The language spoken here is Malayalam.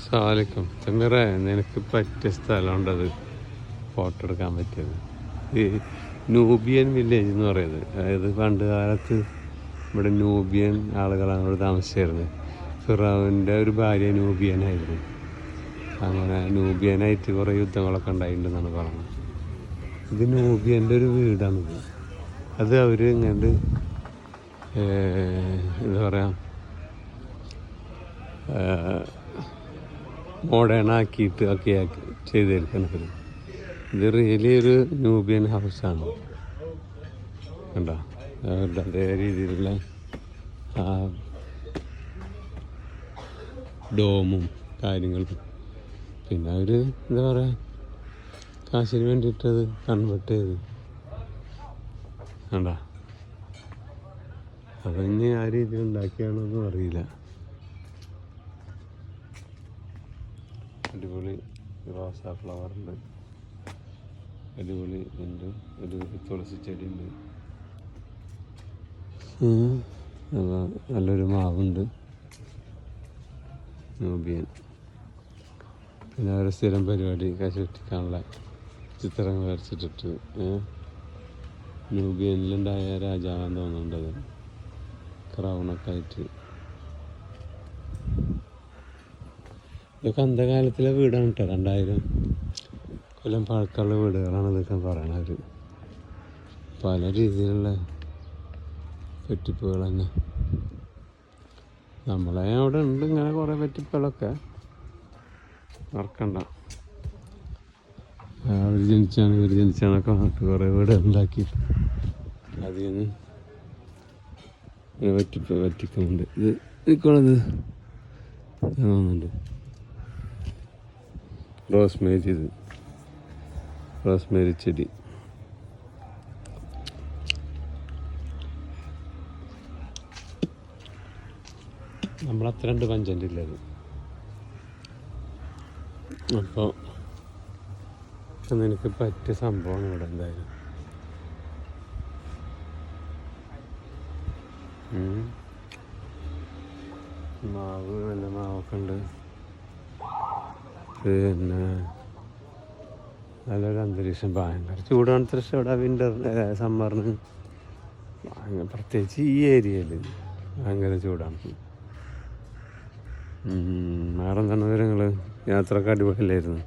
അസ്സലാമലൈക്കും. സമീറേ, നിനക്ക് പറ്റിയ സ്ഥലമുണ്ടത് ഫോട്ടോ എടുക്കാൻ പറ്റിയത്. ഈ നൂബിയൻ വില്ലേജ് എന്ന് പറയുന്നത്, അതായത് പണ്ട് കാലത്ത് ഇവിടെ നൂബിയൻ ആളുകളാണ് ഇവിടെ താമസിച്ചിരുന്നത്. ഫിറോവിൻ്റെ ഒരു ഭാര്യ നൂബിയനായിരുന്നു. അങ്ങനെ നൂബിയനായിട്ട് കുറേ യുദ്ധങ്ങളൊക്കെ ഉണ്ടായിട്ടുണ്ടെന്നാണ് പറയുന്നത്. ഇത് നൂബിയൻ്റെ ഒരു വീടാണിത്. അത് അവർ ഇങ്ങോട്ട് എന്താ പറയുക, മോഡേൺ ആക്കിയിട്ട് ഒക്കെ ചെയ്തെടുക്കുന്നത്. ഇത് റിയലി ഒരു നൂബിയൻ ഹൗസാണ്. കണ്ടോ, അവരുടെ അതേ രീതിയിലുള്ള ആ ഡോമും കാര്യങ്ങളും. പിന്നെ അവർ എന്താ പറയുക, കാശിന് വേണ്ടിയിട്ടത് കൺവെർട്ട് ചെയ്ത്. കണ്ടോ, അതിന് ആ രീതിയിൽ ഉണ്ടാക്കിയാണോന്നും അറിയില്ല. അടിപൊളി റോസാ ഫ്ലവറുണ്ട്, അടിപൊളി ഉണ്ട്, ഒരു തുളസി ചെടി ഉണ്ട്, നല്ലൊരു മാവുണ്ട് നൂബിയൻ. പിന്നെ അവരുടെ സ്ഥിരം പരിപാടി കാശ് വെട്ടിക്കാനുള്ള ചിത്രങ്ങൾ വരച്ചിട്ടിട്ട് നൂബിയനിലുണ്ടായ രാജാവാന്ന് തോന്നുന്നുണ്ടത്, ക്രൗണൊക്കെ ആയിട്ട്. ഇതൊക്കെ അന്ധകാലത്തിലെ വീടാണ് കേട്ടോ. 2000 കൊല്ലം പഴക്കമുള്ള വീടുകളാണ് ഇതൊക്കെ പറയണത്. പല രീതിയിലുള്ള വെട്ടിപ്പുകൾ തന്നെ. നമ്മളെ അവിടെ ഉണ്ട് ഇങ്ങനെ കുറേ വെട്ടിപ്പുകളൊക്കെ. മറക്കണ്ട, അവർ ജനിച്ചാണൊക്കെ നാട്ടിൽ കുറേ വീട് ഉണ്ടാക്കി അതിൽ നിന്ന് വറ്റിക്കുന്നുണ്ട്. ഇത് നിൽക്കണത് തോന്നുന്നുണ്ട് റോസ്മേരി ചെടി. നമ്മളത്ര ഉണ്ട് പഞ്ചൻ്റെ ഇല്ലത്. അപ്പോൾ നിനക്ക് പറ്റിയ സംഭവമാണ് ഇവിടെ. എന്തായാലും മാവ്, നല്ല മാവൊക്കെ ഉണ്ട്. പിന്നെ നല്ലൊരു അന്തരീക്ഷം. ഭയങ്കര ചൂടാണ് തൃശ്ശൂർ ഇവിടെ സമ്മറിന്. പ്രത്യേകിച്ച് ഈ ഏരിയയിൽ ഭയങ്കര ചൂടാണ്. വേറെ എന്താണ് വിവരങ്ങൾ? യാത്രയൊക്കെ അടിപൊളിയല്ലായിരുന്നു?